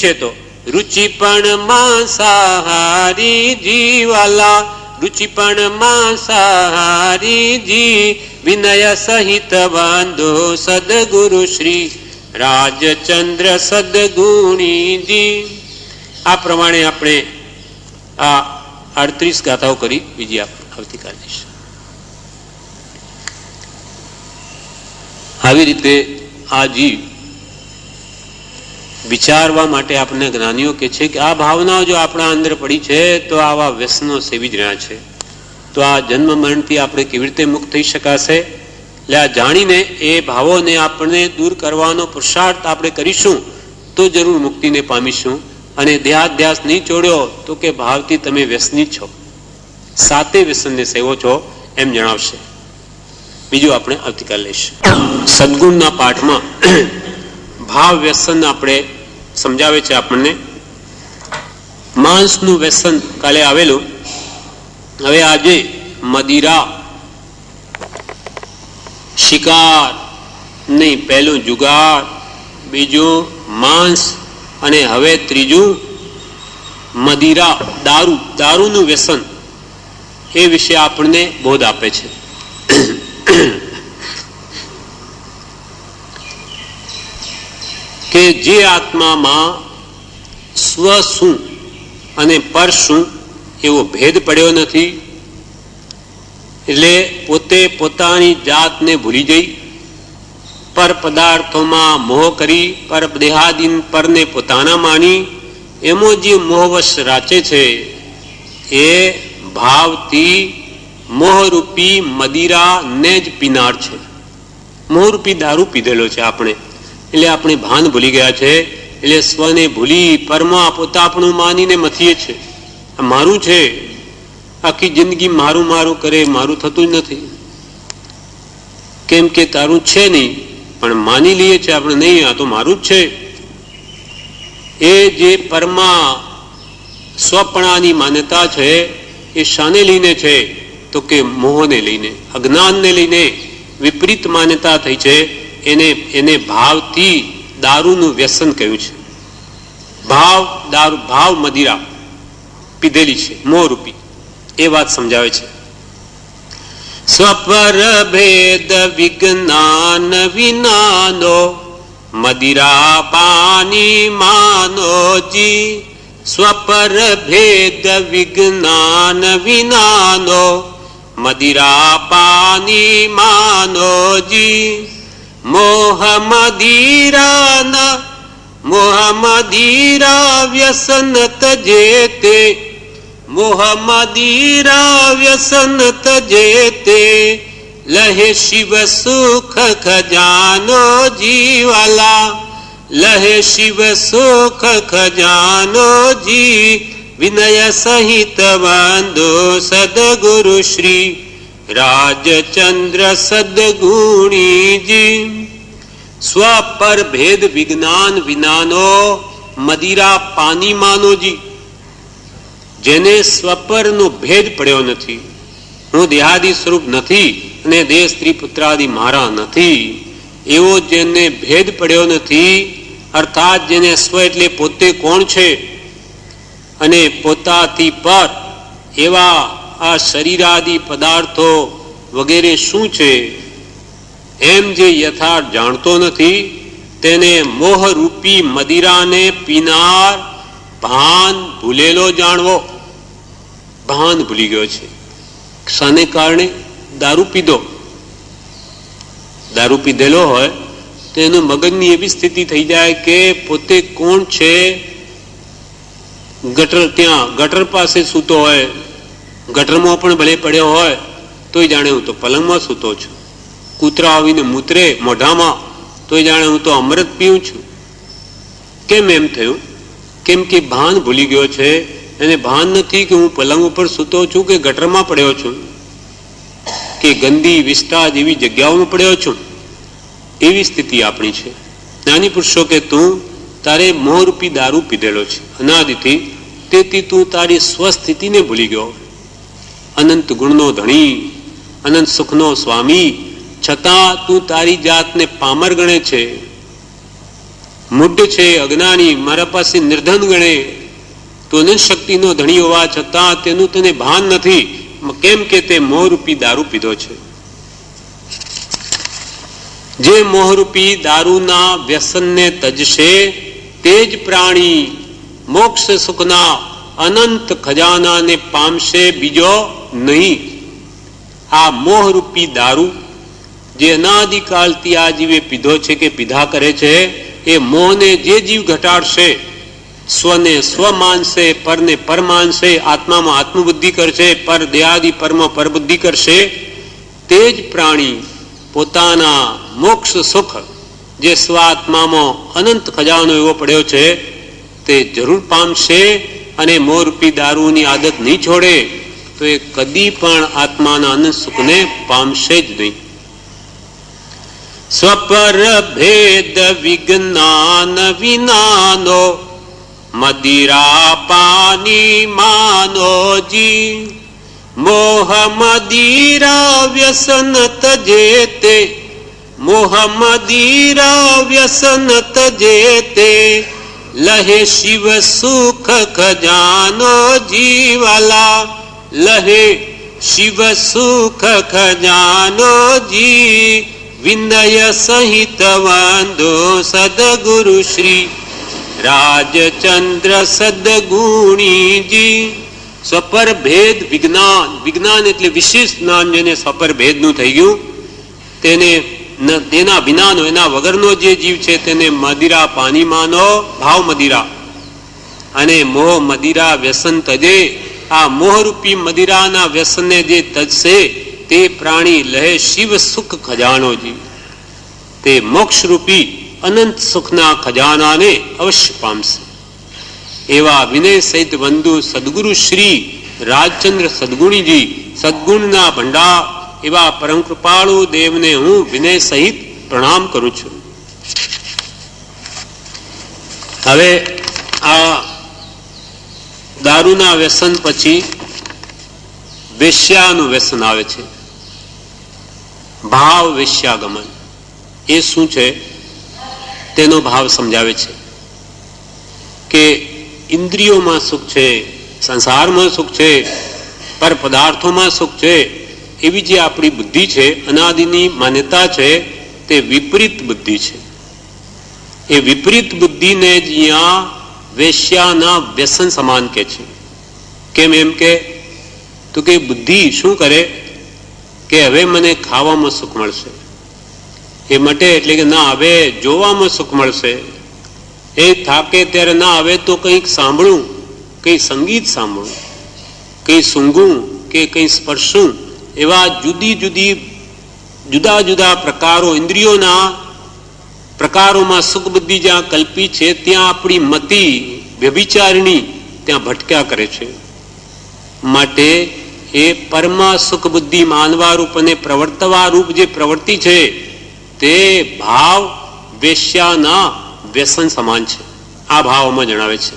છે તો રુચિ પણ માંસાહારી જીવાલા, રુચિ પણ માંસાહારી જી, વિનય સહિત બાંધો સદગુરુ શ્રી રાજચંદ્ર સદગુણીજી. આ પ્રમાણે આપણે આ 38 ગાથાઓ કરી, બીજી આવતીકાલે લઈશું. આવી રીતે આ જીવ વિચારવા માટે આપણને જ્ઞાનીઓ કે છે કે આ ભાવનાઓ જો આપણા અંદર પડી છે તો આવા વ્યસનો સેવી જ રહ્યા છે. તો આ જન્મ મરણથી આપણે કેવી રીતે મુક્ત થઈ શકાશે? એટલે આ જાણીને એ ભાવોને આપણે દૂર કરવાનો પુરુષાર્થ આપણે કરીશું તો જરૂર મુક્તિને પામીશું. અને દેહાધ્યાસ નહીં છોડ્યો તો કે ભાવથી તમે વ્યસની છો, સાતે વ્યસનને સેવો છો એમ જણાવશે. બીજું આપણે આવતીકાલે લઈશું. સદગુણના પાઠમાં ભાવ વ્યસન આપણે સમજાવે છે આપણને. માંસનું વ્યસન કાલે આવેલું. હવે આજે મદિરા, શિકાર નહીં, પહેલું જુગાર, બીજું માંસ અને હવે ત્રીજું મદિરા, દારૂનું વ્યસન. એ વિશે આપણને બોધ આપે છે. કે જે આત્મામાં સ્વ શું અને પર શું એવો ભેદ પડ્યો નથી, એટલે પોતે પોતાની જાતને ભૂલી જઈ પર પદાર્થોમાં મોહ કરી પર દેહાદીન પરને પોતાના માની એમો જે મોહવશ રાચે છે એ ભાવથી મોહરૂપી મદિરા ને જ પીનાર છે. મોહરૂપી દારૂ પીધેલો છે આપણે, એટલે આપણે ભાન ભૂલી ગયા છે. એટલે સ્વને ભૂલી પરમા પોતાપણું માનીને મથીએ છે. મારું છે, આખી જિંદગી મારું મારું કરે, મારું થતું જ નથી. કેમ કે તારું છે નહીં, પણ માની લઈએ છે આપણે, નહીં આ તો મારું જ છે. એ જે પરમા સ્વપણાની માન્યતા છે એ શાને લઈને છે? તો કે મોહને લઈને, અજ્ઞાનને લઈને વિપરીત માન્યતા થઈ છે. એને ભાવથી દારૂનું વ્યસન કહ્યું છે. ભાવ મદિરા પીધેલી છે મોહરૂપી, એ વાત સમજાવે છે. સ્વપર ભેદ વિજ્ઞાન વિનાનો મદિરા પાની માનોજી. સ્વપર ભેદ વિજ્ઞાન વિનાનો મદિરા પાની માનોજી. મોહ મદિરા વ્યસન તજેતે, મોહ મદિરા વ્યસન તજેતે. લહે શિવ સુખ ખજાનો જીવાલા, લહે શિવ સુખ ખજાનો જી. વિનય સહિત વંદો સદગુરુ શ્રી રાજચંદ્ર સદગુણીજી. સ્વ પર ભેદ વિજ્ઞાન વિનાનો મદિરા પાની માનોજી. જેને સ્વપરનો ભેદ પડ્યો નથી, હું દેહાદી સ્વરૂપ નથી અને દેહ સ્ત્રી પુત્રાદિ મારા નથી, એવો જેને ભેદ પડ્યો નથી, અર્થાત જેને સ્વ એટલે પોતે કોણ છે અને પોતાથી પર એવા આ શરીરાદિ પદાર્થો વગેરે શું છે એમ જે યથાર્થ જાણતો નથી, તેને મોહરૂપી મદિરાને પીનાર ભાન ભૂલેલો જાણવો. ભાન ભૂલી ગયો છે. શાને કારણે? દારૂ પીધો. દારૂ પીધેલો હોય તો એનું મગજની એવી સ્થિતિ થઈ જાય કે પોતે કોણ છે. ગટર પાસે સૂતો હોય, ગટરમાં પણ ભલે પડ્યો હોય તોય જાણે હું તો પલંગમાં સૂતો છું. કૂતરા આવીને મૂતરે મોઢામાં તોય જાણે હું તો અમૃત પીઉં છું. કેમ એમ થયું? કેમ કે ભાન ભૂલી ગયો છે. એને ભાન નથી કે હું પલંગ ઉપર સૂતો છું કે ગટરમાં પડ્યો છું કે ગંદી વિસ્ટા જેવી જગ્યાઓમાં પડ્યો છું. એવી સ્થિતિ આપણી છે. જ્ઞાની પુરુષો કે તું તારે મોહરૂપી દારૂ પીધેલો છે અનાદિથી, તેથી તું તારી સ્વસ્થિતિને ભૂલી ગયો. અનંત ગુણનો ધણી, અનંત સુખનો સ્વામી, છતાં તું તારી જાતને પામર ગણે છે, મૂઢ છે, અજ્ઞાની, મારા પાસે નિર્ધન ગણે. તું અનંત શક્તિનો ધણી હોવા છતાં તેનું તને ભાન નથી. કેમ કે તે મોહરૂપી દારૂ પીધો છે. જે મોહરૂપી દારૂના વ્યસનને તજશે તે જ પ્રાણી મોક્ષ સુખના અનંત ખજાનાને પામશે, બીજો નહીં. આ મોહરૂપી દારૂ જે અનાદિકાળથી આ જીવે પીધો છે કે પીધા કરે છે, એ મોહને જે જીવ ઘટાડશે, સ્વને સ્વ માનશે, પરને પર માનશે, આત્મામાં આત્મબુદ્ધિ કરશે, પર દેહાદિ પરમાં પરબુદ્ધિ કરશે, તે જ પ્રાણી પોતાના મોક્ષ સુખ જે સ્વાત્મામાં અનંત ખજાનો એવો પડ્યો છે તે જરૂર પામશે. અને મોહરૂપી દારૂની આદત નહીં છોડે તો એ કદી પણ આત્માના અનંત સુખને પામશે જ નહીં. સ્વપર ભેદ વિજ્ઞાન વિનાનો મદિરા પાની માનોજી. મોહ મદિરા વ્યસન તજેતે, મોહ મદિરા વ્યસન તજેતે. લહે શિવ સુખ ખજાનો જીવાલા, લહે શિવ સુખ ખજાનો જી. વિનય સહિત વંદો સદગુરુ શ્રી રાજચંદ્ર સદગુણીજી. સ્વપર ભેદ વિજ્ઞાન, વિજ્ઞાન એટલે વિશેષ જ્ઞાન જેને સ્વપર ભેદનું થઈ ગયું, તેને તેના વિનાનો, એના વગરનો જે જીવ છે તેને મદિરા પાની માનો, ભાવ મદિરા. અને મોહ મદિરા વ્યસન તજે. આ મોહરૂપી મદિરાના વ્યસનને જે તજશે તે પ્રાણી લહે શિવ સુખ ખજાનો જીવ. તે મોક્ષરૂપી અનંત સુખના ખજાનાને અવશ્ય પામશે. એવા વિનય સહિત બંધુ સદગુરુ શ્રી રાજચંદ્ર સદગુણીજી સદગુણના ભંડાર એવા પરમ કૃપાળુ દેવને હું વિનય સહિત પ્રણામ કરું છું. હવે આ દારૂના વ્યસન પછી વેશ્યાનું વ્યસન આવે છે. ભાવ વેશ્યાગમન એ શું છે તેનો ભાવ સમજાવે છે કે ઇન્દ્રિયોમાં સુખ છે, સંસારમાં સુખ છે, પર પદાર્થોમાં સુખ છે, એવી જે આપણી બુદ્ધિ છે, અનાદિની માન્યતા છે, તે વિપરીત બુદ્ધિ છે. એ વિપરીત બુદ્ધિને જ અહીંયા વેશ્યાના વ્યસન સમાન કે છે. કેમ એમ કે તો કે બુદ્ધિ શું કરે કે હવે મને ખાવામાં સુખ મળશે, એ મટે એટલે કે ના હવે જોવામાં સુખ મળશે, એ થાકે ત્યારે ના હવે તો કંઈક સાંભળું, કંઈ સંગીત સાંભળું, કંઈ સૂંઘું કે કંઈ સ્પર્શું, એવા જુદા જુદા પ્રકારો ઇન્દ્રિયોના પ્રકારોમાં સુખ બુદ્ધિ જ્યાં કલ્પી છે ત્યાં આપણી મતિ વ્યભિચારિણી ત્યાં ભટક્યા કરે છે. માટે એ પરમા સુખ બુદ્ધિ માનવા રૂપ અને પ્રવર્તવા રૂપ જે પ્રવૃત્તિ છે તે ભાવ વેશ્યાના વ્યસન સમાન છે. આ ભાવમાં જણાવે છે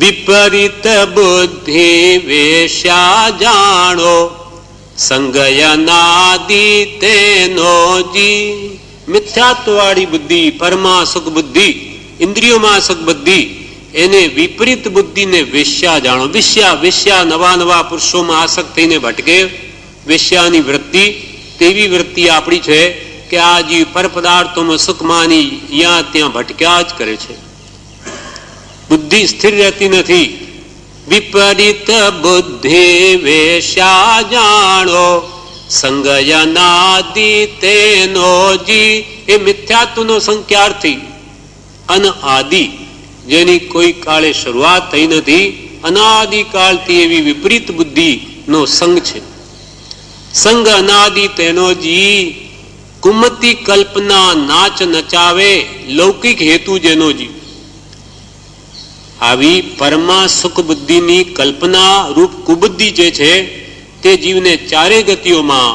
વિપરીત બુદ્ધિ વેશ્યા જાણો સંગયનાદિ તેનો જી. મિથ્યાત્વવાળી બુદ્ધિ, પરમા સુખ બુદ્ધિ, ઇન્દ્રિયોમાં સુખ બુદ્ધિ, એને વિપરીત બુદ્ધિને વેશ્યા જાણો. વેશ્યા નવા નવા પુરુષોમાં આસક્ત થઈને ભટકે, વેશ્યાની વૃત્તિ તેવી વૃત્તિ આપણી છે કે આ જીવ પર પદાર્થોમાં સુખ માની અહીંયા ત્યાં ભટક્યા જ કરે છે. બુદ્ધિ સ્થિર રહેતી નથી. વિપરીત બુદ્ધિ વેશ્યા જાણો સંગયનાદિ તેનો જી. એ મિથ્યાત્વનો સંખ્યાર્થી અનઆદિ, જેની કોઈ કાળે શરૂઆત થઈ નથી, અનાદિકાળથી એવી વિપરીત બુદ્ધિનો સંગ છે. સંગ અનાદિ તેનો જી. કુમતી કલ્પના નાચ નચાવે લૌકિક હેતુ જેનો જી. આવી પરમા સુખ બુદ્ધિની કલ્પના રૂપ કુબુદ્ધિ જે છે તે જીવને ચારે ગતિઓમાં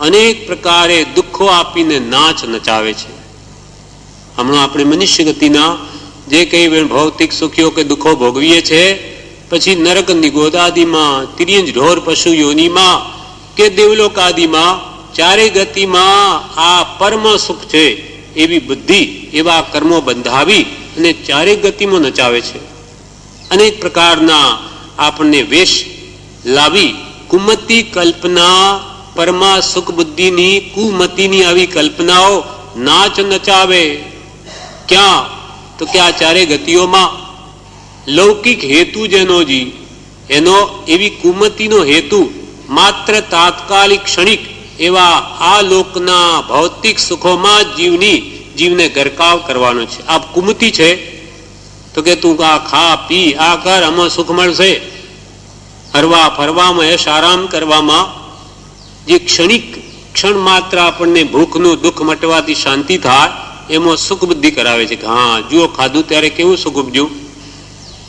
અનેક પ્રકારે દુઃખો આપીને નાચ નચાવે છે. હમણાં આપણે મનુષ્ય ગતિના જે કંઈ ભૌતિક સુખીઓ કે દુઃખો ભોગવીએ છે, પછી નરક નિગોદ આદિમાં, તિર્યંજ ઢોર પશુ યોનિમાં કે દેવલોક આદિમાં, ચારે ગતિમાં આ પરમ સુખ છે એવી બુદ્ધિ એવા કર્મો બંધાવી અને ચારે ગતિમાં નચાવે છે. અનેક પ્રકારના આપણને વેશ લાવી કુમતી કલ્પના, પરમા સુખ બુદ્ધિની કુમતીની આવી કલ્પનાઓ નાચ નચાવે. ક્યાં તો કે આ ચારે ગતિઓમાં. લૌકિક હેતુ જેનો જી, એનો એવી કુમતીનો હેતુ માત્ર તાત્કાલિક ક્ષણિક એવા આ લોકના ભૌતિક સુખોમાં જીવને ગરકાવ કરવાનો છે. આ કુમતી છે તો કે તું આ ખા પી આ કર, આમાં સુખ મળશે. હરવા ફરવામાં, એશ આરામ કરવામાં જે ક્ષણિક ક્ષણ માત્ર આપણને ભૂખનું દુઃખ મટવાથી શાંતિ થાય, એમાં સુખ બુદ્ધિ કરાવે છે કે હા જુઓ ખાધું ત્યારે કેવું સુખ ઉપજ્યું.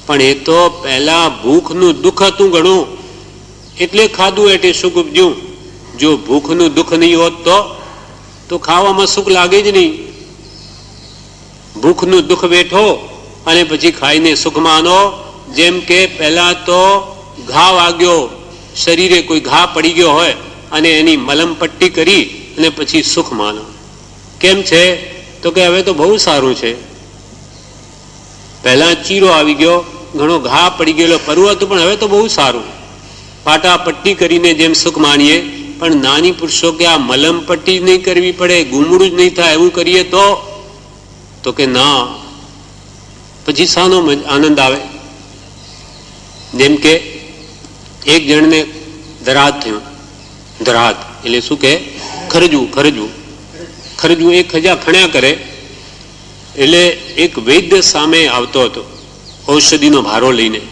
પણ એ તો પહેલા ભૂખનું દુઃખ હતું ઘણું, એટલે ખાધું એટલે સુખ ઉપજ્યું. જો ભૂખનું દુઃખ નહીં હોત તો ખાવામાં સુખ લાગે જ નહીં. ભૂખનું દુઃખ વેઠો અને પછી ખાઈને સુખ માનો. જેમ કે પહેલા તો ઘા વાગ્યો, શરીરે કોઈ ઘા પડી ગયો હોય અને એની મલમ પટ્ટી કરી અને પછી સુખ માનો. કેમ છે તો કે હવે તો બહુ સારું છે. પહેલા ચીરો આવી ગયો, ઘણો ઘા પડી ગયેલો પરવું હતું, પણ હવે તો બહુ સારું. પાટા પટ્ટી કરીને જેમ સુખ માનીએ, પણ નાની પુરુષો કે આ મલમ પટ્ટી નહીં કરવી પડે, ગુમડું જ નહીં થાય એવું કરીએ તો કે ના, પછી શાનો આનંદ આવે. જેમ કે એક જણને ધરાત થયું. ધરાત એટલે શું કે ખરજવું એ ખજા ખણ્યા કરે. એટલે એક વૈદ્ય સામે આવતો હતો ઔષધિનો ભારો લઈને,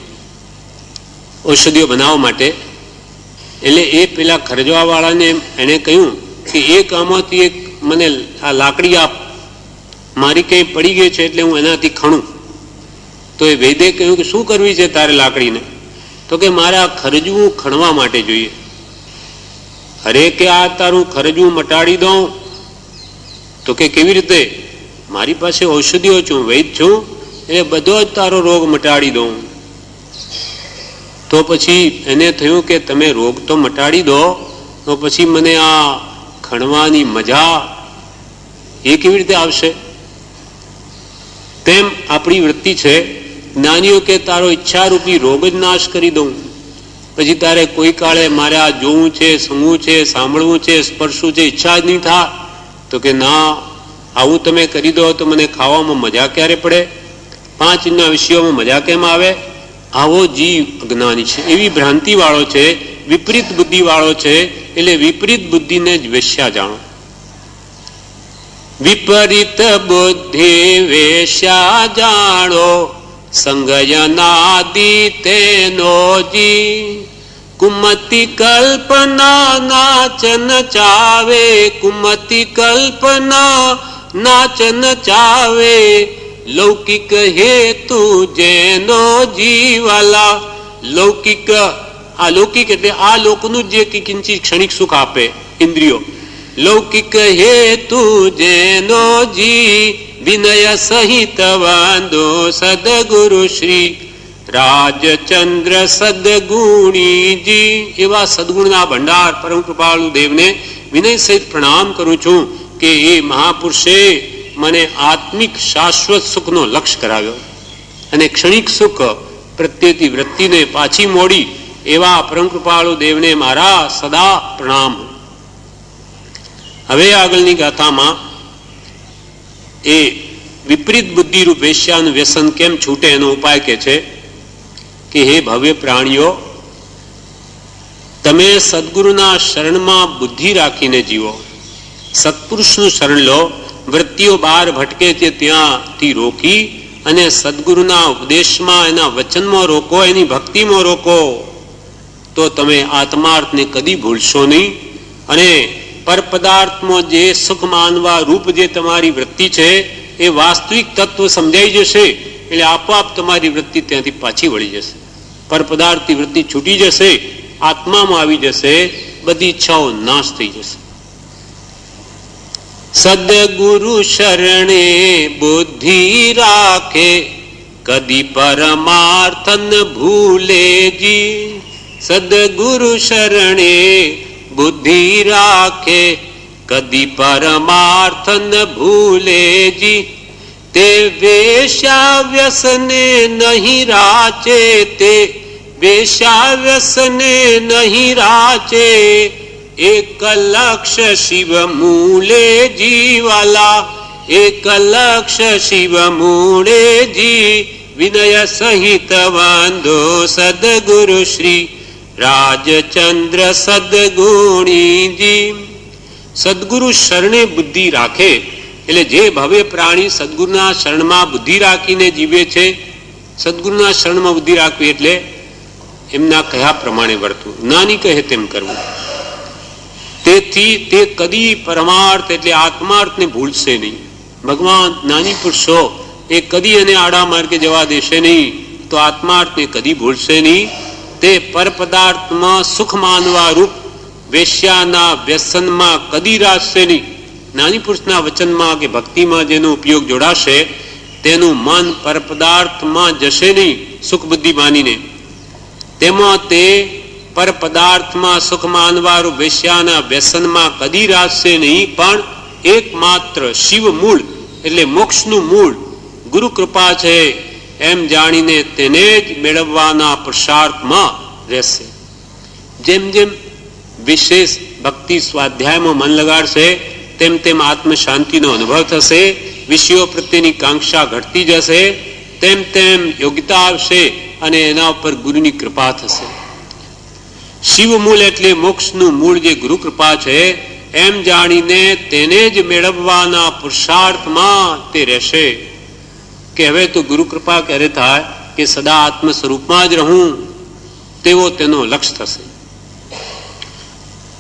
ઔષધિઓ બનાવવા માટે. એટલે એ પેલા ખરજવા વાળાને એને કહ્યું કે એક આમાંથી એક મને આ લાકડી આપ, મારી કંઈ પડી ગઈ છે એટલે હું એનાથી ખણું. તો એ વૈદ્ય કહ્યું કે શું કરવી છે તારે લાકડીને? તો કે મારે આ ખરજવું ખણવા માટે જોઈએ. અરે કે આ તારું ખરજવું મટાડી દઉં? તો કે કેવી રીતે? મારી પાસે ઔષધિઓ છું, વૈદ છું, એટલે બધો જ તારો રોગ મટાડી દઉં. તો પછી એને થયું કે તમે રોગ તો મટાડી દો, તો પછી મને આ ખણવાની મજા એ કેવી રીતે આવશે? તેમ આપણી વૃત્તિ છે. જ્ઞાનીઓ કે તારો ઈચ્છારૂપી રોગ જ નાશ કરી દઉં. પછી તારે કોઈ કાળે મારે આ જોવું છે, સૂંઘવું છે, સાંભળવું છે, સ્પર્શવું છે, ઈચ્છા જ નહીં થાય. તો કે ના, આવું તમે કરી દો તો મને ખાવામાં મજા ક્યારે પડે? 5 વિષયોમાં મજા કેમ આવે? આવો જીવ અજ્ઞાની છે, એવી ભ્રાંતિ વાળો છે, વિપરીત બુદ્ધિ વાળો છે. એટલે વિપરીત બુદ્ધિને જ વેશ્યા જાણો. વિપરીત બુદ્ધિ વેશ્યા જાણો, સંગયનાદિ તેનો જી. કુમતિ કલ્પના નાચન ચાવે, કુમતિ કલ્પના નાચન ચાવે. લૌકિક હેતુ જેનો જીવાલા. લૌકિક, આ લૌકિક એટલે આ લોકનું જે કિંચિત ક્ષણિક સુખ આપે ઇન્દ્રિયો. લૌકિક હેતુ જેનો જી, વિનય સહિત વાંધો સદગુરુ શ્રી રાજચંદ્ર સદગુણીજી. એવા સદગુણના ભંડાર પરમ કૃપાળુ દેવને વિનય સહિત પ્રણામ કરું છું કે એ મહાપુરુષે મને આત્મિક શાશ્વત સુખનો લક્ષ્ય કરાવ્યો અને ક્ષણિક સુખ પ્રત્યેથી વૃત્તિને પાછી મોડી. એવા પરમ કૃપાળુ દેવને મારા સદા પ્રણામ. હવે આગળની ગાથામાં એ વિપરીત બુદ્ધિરૂપ વેશ્યાનું વ્યસન કેમ છૂટે એનો ઉપાય કે છે કે હે ભવ્ય પ્રાણીઓ, તમે સદગુરુના શરણમાં બુદ્ધિ રાખીને જીવો. સત્પુરુષનું શરણ લો. વૃત્તિઓ બહાર ભટકે છે ત્યાંથી રોકી અને સદગુરુના ઉપદેશમાં, એના વચનમાં રોકો, એની ભક્તિમાં રોકો. તો તમે આત્માર્થને કદી ભૂલશો નહીં. અને પરપદાર્થમાં જે સુખ માનવા રૂપ જે તમારી વૃત્તિ છે એ વાસ્તવિક તત્વ સમજાઈ જશે. એટલે આપોઆપ તમારી વૃત્તિ ત્યાંથી પાછી વળી જશે. પરપદાર્થની વૃત્તિ છૂટી જશે, આત્મામાં આવી જશે, બધી ઈચ્છાઓ નાશ થઈ જશે. સદગુરુ શરણે બુદ્ધિ રાખે, કદી પરમાર્થ ન ભૂલેજી. સદગુરુ શરણે બુદ્ધિ રાખે, કદી પરમાર્થ ન ભૂલેજી. તે વેશ્યા વ્યસને નહીં રાચે, તે વેશ્યા વ્યસને નહીં રાચે. એક લક્ષ શિવ મૂલે જીવાલા, એક લક્ષ શિવ મૂળે જી. વિનય સહિત વાંધો સદગુરુ શ્રી રાજચંદ્ર સદગુણીજી. સદગુરુ શરણે બુદ્ધિ રાખે એટલે જે ભવ્ય પ્રાણી સદગુરુના શરણમાં બુદ્ધિ રાખીને જીવે છે. સદગુરુના શરણમાં બુદ્ધિ રાખવી એટલે એમના કહ્યા પ્રમાણે વર્તવું, જ્ઞાની કહે તેમ કરવું. તેથી તે કદી પરમાર્થ એટલે આત્માર્થને ભૂલશે નહીં. ભગવાન જ્ઞાની પુરુષો એ કદી એને આડા માર્ગે જવા દેશે નહીં, તો આત્માર્થને કદી ભૂલશે નહીં. તે પરપદાર્થમાં સુખ માનવા રૂપ વેશ્યાના વ્યસનમાં કદી રાખશે નહીં. જ્ઞાની પુરુષના વચનમાં કે ભક્તિમાં જેનો ઉપયોગ જોડાશે તેનું મન પરપદાર્થમાં જશે નહીં સુખ બુદ્ધિ માનીને. તેમાં તે પરપદાર્થમાં સુખ માનવાળું વેશ્યાના વ્યસનમાં કદી રાખશે નહીં, પણ એકમાત્ર શિવ મૂળ એટલે મોક્ષનું મૂળ ગુરુ કૃપા છે એમ જાણીને તેને જ મેળવવાના પુરુષાર્થમાં રહેશે. જેમ જેમ વિશેષ ભક્તિ સ્વાધ્યાયમાં મન લગાડશે તેમ તેમ આત્મ શાંતિનો અનુભવ થશે, વિષયો પ્રત્યેની કાંક્ષા ઘટતી જશે, તેમ તેમ યોગ્યતા આવશે અને એના ઉપર ગુરુની કૃપા થશે. શિવ મૂળ એટલે મોક્ષનું મૂળ જે ગુરુ કૃપા છે એમ જાણીને તેને જ મેળવવાના પુરુષાર્થમાં તે રહેશે. કે હવે તો ગુરુ કૃપા ક્યારે થાય કે સદા આત્મ સ્વરૂપમાં જ રહું, તેવો તેનો લક્ષ્ય થશે.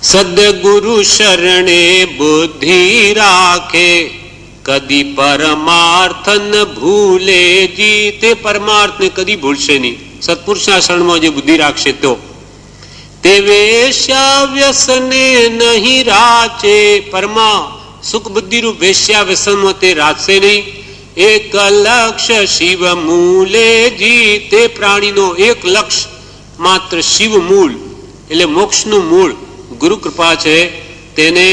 સદગુરુ શરણે બુદ્ધિ રાખે, કદી પરમાર્થ ન ભૂલે જી. તે પરમાર્થ ને કદી ભૂલશે નહીં. સત્પુરુષના શરણમાં જે બુદ્ધિ રાખશે તો. તે વેશ્યા વ્યસને નહીં રાચે, પરમા સુખ બુદ્ધિ રૂપ વેશ્યા વ્યસનમાં તે રાચશે નહીં. એક લક્ષ્ય શિવ મૂલે જી. તે પ્રાણીનો એક લક્ષ્ય માત્ર શિવ મૂળ એટલે મોક્ષનું મૂળ ગુરુ કૃપા છે, તેને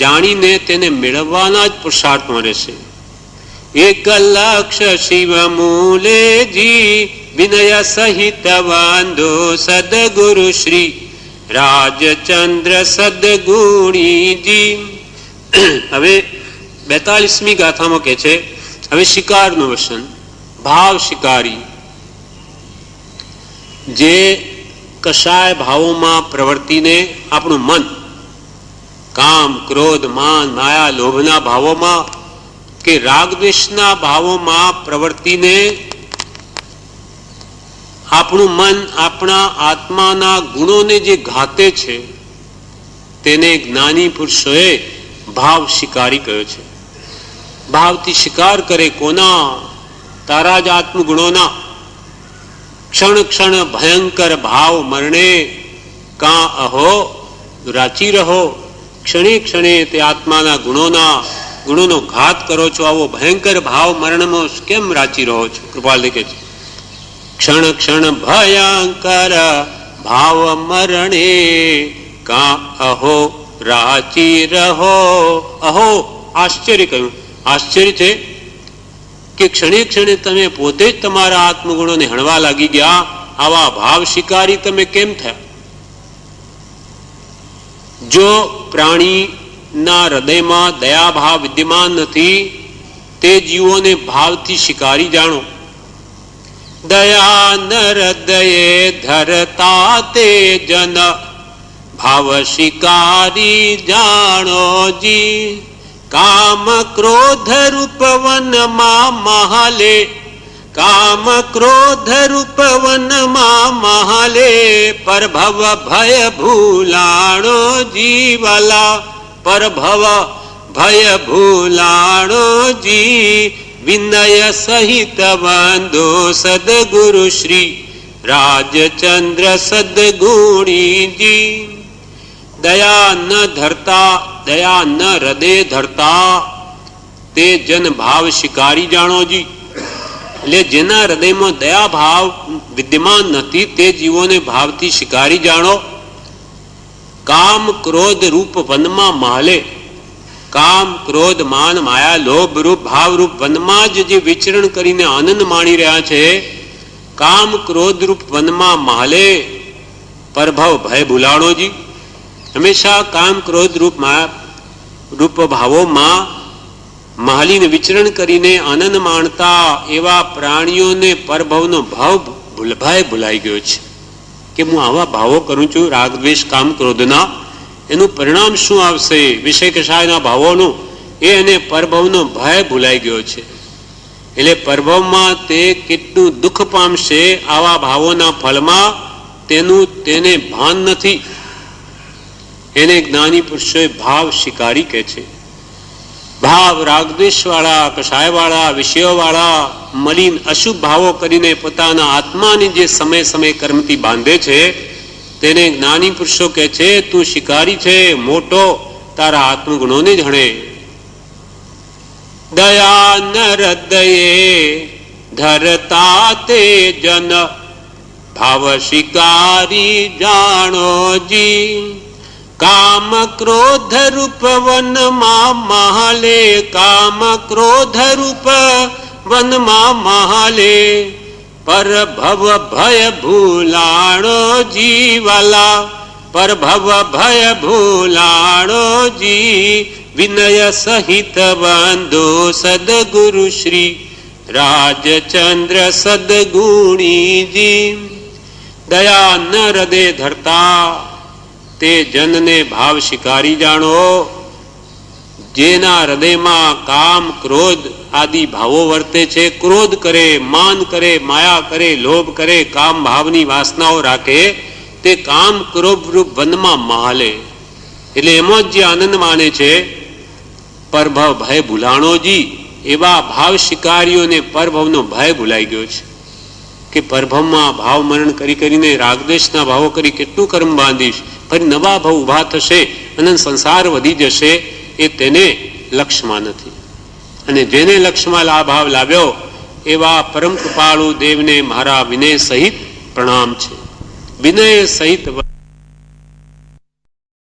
જાણીને તેને મેળવવાના જ પુરુષાર્થમાં રહેશે. એક લક્ષ્ય શિવ મૂલે જી, વિનય સહિત વાંધો સદગુરુ શ્રી રાજચંદ્ર સદગુણીજી. હવે 42મી ગાથામાં કહે છે, હવે શિકારનું વસન, ભાવ શિકારી, જે કશાય ભાવોમાં પ્રવર્તીને આપણું મન કામ ક્રોધ માન માયા લોભના ભાવોમાં કે રાગદ્વેષના ભાવોમાં પ્રવર્તીને આપણું મન આપણા આત્માના ગુણોને જે ઘાતે છે તેને જ્ઞાની પુરુષોએ ભાવ શિકારી કહ્યો છે. ભાવથી શિકાર કરે કોના? તારા જ આત્મગુણોના. ક્ષણ ક્ષણ ભયંકર ભાવ મરણે કાં અહો રાચી રહો. ક્ષણે ક્ષણે તે આત્માના ગુણોનો ઘાત કરો છો. આવો ભયંકર ભાવ મરણમાં કેમ રાચી રહો છો? કૃપાલ દેખે છે, ક્ષણ ક્ષણ ભયંકર ભાવ મરણે કાં અહો રાચી રહો. અહો આશ્ચર્ય કહ્યું. આશ્ચર્ય છે કે ક્ષણે ક્ષણે તમે પોતે જ તમારા આત્મગુણોને હણવા લાગી ગયા. આવા ભાવ શિકારી તમે કેમ થયા? જો પ્રાણીના હૃદયમાં દયા ભાવ વિદ્યમાન નથી, તે જીવોને ભાવથી શિકારી જાણો. દયા ન હૃદયે ધરતા તે જન ભાવ શિકારી જાણો જી. કામ ક્રોધ રૂપ વનમાં મહાલે, કામ ક્રોધ રૂપ વનમાં મહાલે, પરભવ ભય ભૂલાણો જીવાલા. પરભવ ભય ભૂલાણો જી, વિનય સહિત બંધો સદગુરુ શ્રી રાજચંદ્ર સદગુણીજી. દયા ન ધરતા, દયા ન હૃદય ધરતા તે જન ભાવ શિકારી જાણો જી. એટલે જેના હૃદયમાં દયા ભાવ વિદ્યમાન નથી તે જીવોને ભાવથી શિકારી જાણો. કામ ક્રોધ રૂપ વનમાં મહાલે, કામ ક્રોધ માન માયા લોભ રૂપ ભાવ રૂપ વનમાં જ જે વિચરણ કરીને આનંદ માણી રહ્યા છે, કામ ક્રોધ રૂપ વનમાં મહાલે પરભવ ભય ભૂલાણોજી. હંમેશા કામ ક્રોધ રૂપ ભાવોમાં મહાલીને વિચરણ કરીને આનંદ માણતા એવા પ્રાણીઓને પરભવનો ભય ભૂલાઈ ગયો છે કે હું આવા ભાવો કરું છું રાગ દ્વેષ કામ ક્રોધના, એનું પરિણામ શું આવશે? વિષય કષાયના ભાવોનું એ અને પરભવનો ભય ભૂલાઈ ગયો છે. એટલે પરભવમાં તે કેટલું દુઃખ પામશે આવા ભાવોના ફળમાં તેને ભાન નથી. એને જ્ઞાની પુરુષોએ ભાવ શિકારી કહે છે. ભાવ રાગદ્વેષ વાળા, કષાય વાળા, વિષયો વાળા મલિન અશુભ ભાવો કરીને પોતાના આત્માને જે સમય સમય કર્મથી બાંધે છે તેને જ્ઞાની પુરુષો કહે છે તું શિકારી છે મોટો, તારા આત્મગુણોને જ હણે. દયા ન હૃદયે ધરતા તે જન ભાવ શિકારી જાણો જી. કામ ક્રોધ રૂપ વનમાં મહાલે, કામ ક્રોધ રૂપ વનમાં મહાલે, પરભવ ભય ભૂલાણો જીવાલા. પરભવ ભય ભૂલાણો જી, વિનય સહિત બંધો સદગુરુ શ્રી રાજચંદ્ર સદગુણીજી. દયા ન હૃદય ધરતા તે જનને ભાવ શિકારી જાણો. જેના હૃદયમાં કામ ક્રોધ આદિ ભાવો વર્તે છે, ક્રોધ કરે, માન કરે, માયા કરે, લોભ કરે, કામ ભાવની વાસનાઓ રાખે, તે કામ ક્રોભરૂપ વનમાં મહાલે. એટલે એમાં જ જે આનંદ માને છે, પરભવ ભય ભૂલાણોજી, એવા ભાવ શિકારીઓને પરભવનો ભય ભૂલાઈ ગયો છે કે પરભવમાં ભાવ મરણ કરી કરીને રાગદ્વેષના ભાવો કરી કેટલું કર્મ બાંધીશ, ફરી નવા ભાવ ઉભા થશે અને સંસાર વધી જશે, એ તેને લક્ષ્યમાં નથી. અને જેને લક્ષ્યમાં આ ભાવ લાવ્યો એવા પરમ કૃપાળુ દેવને મારા વિનય સહિત પ્રણામ છે. વિનય સહિત